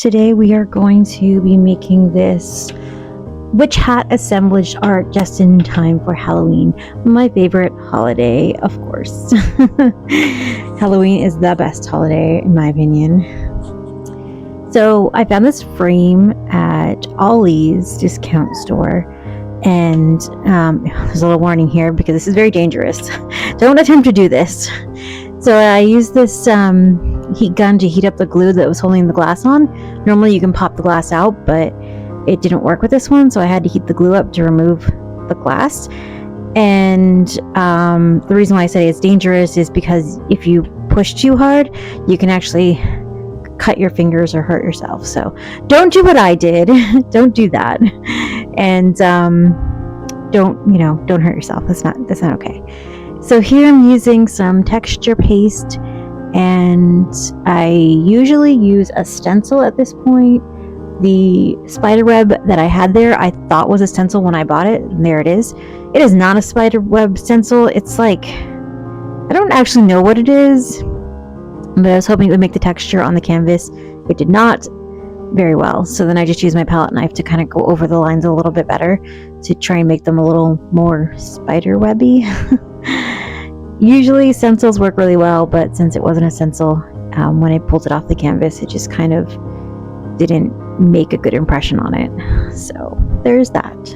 Today we are going to be making this witch hat assemblage art just in time for Halloween, my favorite holiday, of course. Halloween is the best holiday in my opinion. So I found this frame at Ollie's discount store, and there's a little warning here because this is very dangerous. Don't attempt to do this. So I used this heat gun to heat up the glue that was holding the glass on. Normally you can pop the glass out, but it didn't work with this one, so I had to heat the glue up to remove the glass. And the reason why I say it's dangerous is because if you push too hard, you can actually cut your fingers or hurt yourself. So don't do what I did. Don't do that. And don't hurt yourself. That's not okay. So here I'm using some texture paste, and I usually use a stencil at this point. The spider web that I had there, I thought was a stencil when I bought it, and there it is. It is not a spider web stencil. It's like, I don't actually know what it is, but I was hoping it would make the texture on the canvas. It did not very well. So then I just used my palette knife to kind of go over the lines a little bit better to try and make them a little more spider webby. Usually stencils work really well, but since it wasn't a stencil, when I pulled it off the canvas, it just kind of didn't make a good impression on it. So there's that.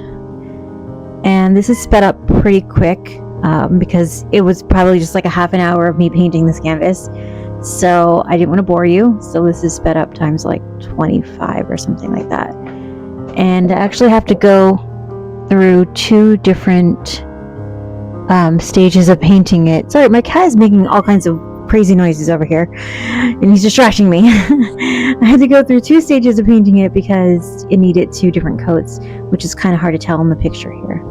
And this is sped up pretty quick because it was probably just like a half an hour of me painting this canvas. So I didn't want to bore you. So this is sped up times like 25 or something like that. And I actually have to go through two different stages of painting it. Sorry, my cat is making all kinds of crazy noises over here and he's distracting me. I had to go through two stages of painting it because it needed two different coats, which is kind of hard to tell in the picture here.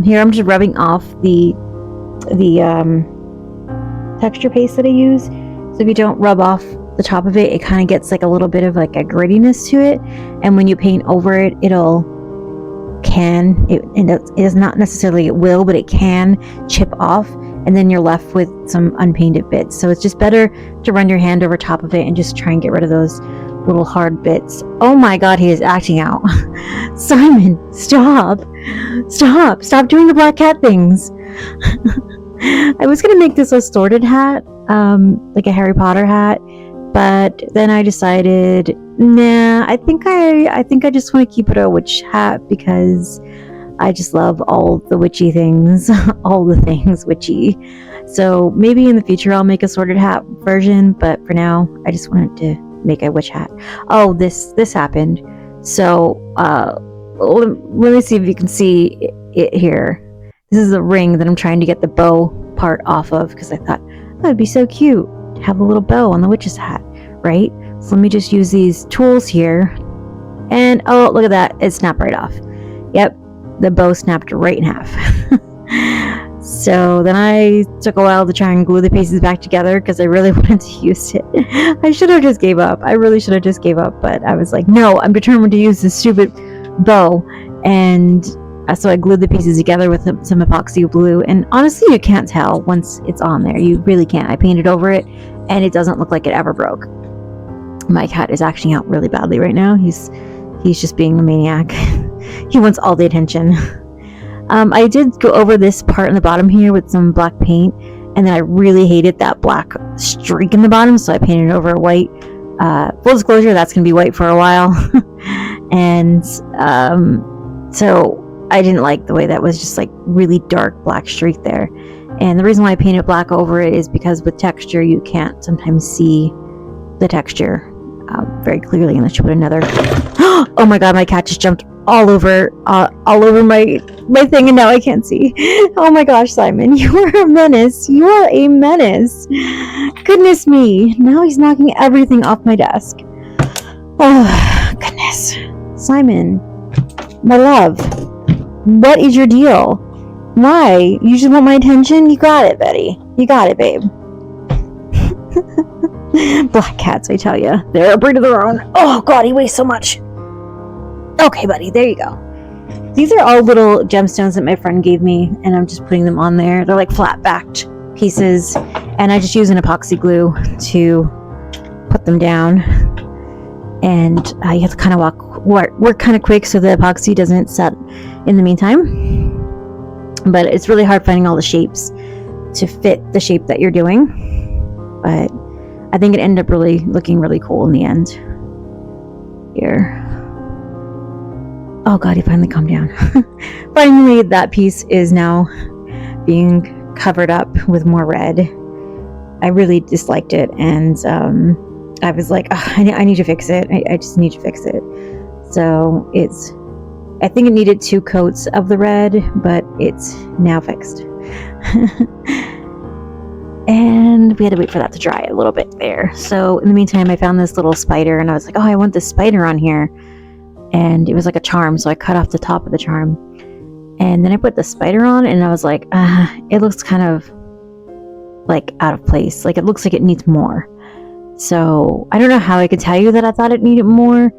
Here I'm just rubbing off the texture paste that I use. So if you don't rub off the top of it, it kind of gets like a little bit of like a grittiness to it, and when you paint over it, it is not necessarily it will, but it can chip off, and then you're left with some unpainted bits. So it's just better to run your hand over top of it and just try and get rid of those little hard bits. Oh my god, he is acting out. Simon, stop doing the black cat things. I was gonna make this a sorted hat, like a Harry Potter hat, but then I decided, nah, I think I just want to keep it a witch hat because I just love all the witchy things, all the things witchy. So maybe in the future I'll make a sorted hat version, but for now I just wanted to make a witch hat. Oh, this happened. So let me see if you can see it here. This is a ring that I'm trying to get the bow part off of because I thought that would be so cute to have a little bow on the witch's hat, right? So let me just use these tools here, and oh, look at that, it snapped right off. Yep, the bow snapped right in half. So then I took a while to try and glue the pieces back together because I really wanted to use it. I should have just gave up. I really should have just gave up, but I was like, no, I'm determined to use this stupid bow. And so I glued the pieces together with some epoxy glue, and honestly you can't tell once it's on there. You really can't. I painted over it and it doesn't look like it ever broke. My cat is acting out really badly right now. He's just being a maniac. He wants all the attention. I did go over this part in the bottom here with some black paint, and then I really hated that black streak in the bottom, so I painted it over white. Full disclosure, that's gonna be white for a while. And so I didn't like the way that was just like really dark black streak there. And the reason why I painted black over it is because with texture you can't sometimes see the texture very clearly unless you put another. Oh my god, my cat just jumped all over my thing, and now I can't see. Oh my gosh, Simon, you are a menace. You are a menace. Goodness me, now he's knocking everything off my desk. Oh goodness, Simon, my love, what is your deal? Why? You just want my attention? You got it, Betty. You got it, babe. Black cats, I tell you, they're a breed of their own. Oh god, he weighs so much. Okay, buddy, there you go. These are all little gemstones that my friend gave me, and I'm just putting them on there. They're like flat-backed pieces, and I just use an epoxy glue to put them down. and you have to kind of work kind of quick so the epoxy doesn't set in the meantime. But it's really hard finding all the shapes to fit the shape that you're doing. But I think it ended up really looking really cool in the end. Here. Oh god, he finally calmed down. Finally, that piece is now being covered up with more red. I really disliked it, and I was like, oh, I need to fix it. I just need to fix it. So I think it needed 2 coats of the red, but it's now fixed. And we had to wait for that to dry a little bit there. So in the meantime, I found this little spider, and I was like, oh, I want this spider on here. And it was like a charm, so I cut off the top of the charm. And then I put the spider on, and I was like, it looks kind of like out of place. Like it looks like it needs more. So I don't know how I could tell you that I thought it needed more.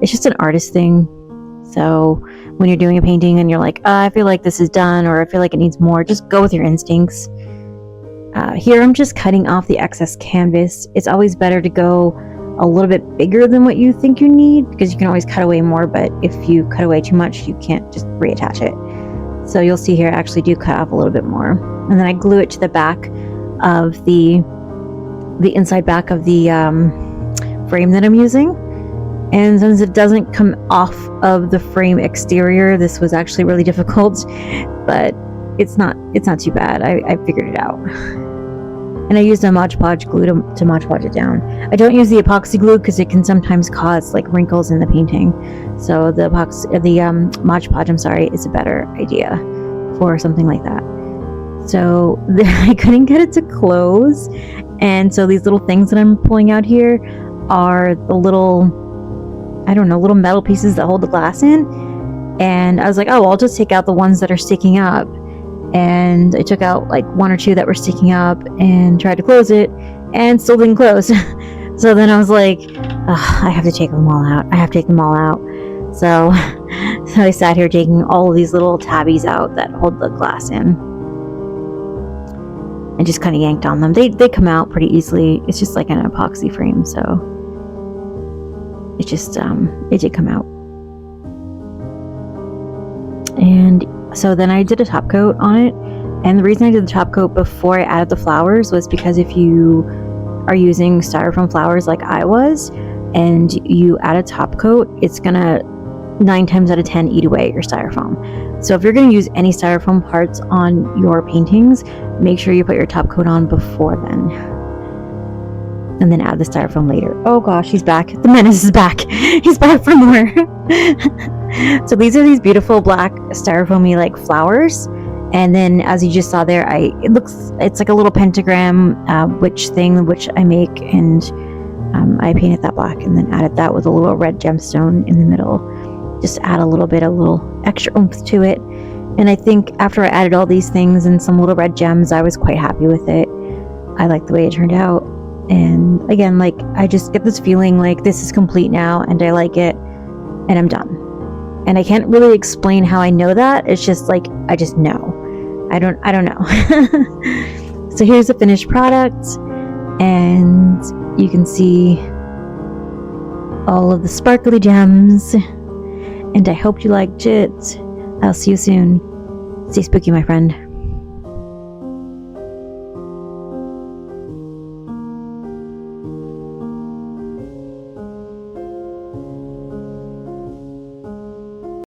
It's just an artist thing. So when you're doing a painting and you're like, I feel like this is done, or I feel like it needs more, just go with your instincts. Here I'm just cutting off the excess canvas. It's always better to go a little bit bigger than what you think you need, because you can always cut away more, but if you cut away too much, you can't just reattach it. So you'll see here I actually do cut off a little bit more. And then I glue it to the back of the inside back of the frame that I'm using. And since it doesn't come off of the frame exterior, this was actually really difficult, but it's not too bad. I figured it out. And I used a Mod Podge glue to Mod Podge it down. I don't use the epoxy glue because it can sometimes cause like wrinkles in the painting. So the Mod Podge, is a better idea for something like that. So I couldn't get it to close, and so these little things that I'm pulling out here are the little metal pieces that hold the glass in. And I was like, oh, I'll just take out the ones that are sticking up. And I took out like 1 or 2 that were sticking up and tried to close it, and still didn't close. So then I was like, I have to take them all out. So I sat here taking all of these little tabbies out that hold the glass in, and just kind of yanked on them. They come out pretty easily. It's just like an epoxy frame, so it just it did come out. And so then I did a top coat on it, and the reason I did the top coat before I added the flowers was because if you are using styrofoam flowers like I was, and you add a top coat, it's gonna 9 times out of 10 eat away your styrofoam. So if you're going to use any styrofoam parts on your paintings, make sure you put your top coat on before then, and then add the styrofoam later. Oh gosh, he's back. The menace is back. He's back for more. So these are these beautiful black styrofoamy like flowers, and then as you just saw there, it's like a little pentagram which I make, and I painted that black and then added that with a little red gemstone in the middle. Just add a little extra oomph to it. And I think after I added all these things and some little red gems, I was quite happy with it. I like the way it turned out. And again, like, I just get this feeling like this is complete now, and I like it, and I'm done. And I can't really explain how I know that. It's just like, I just know. I don't know. So here's the finished product, and you can see all of the sparkly gems. And I hope you liked it. I'll see you soon. Stay spooky, my friend.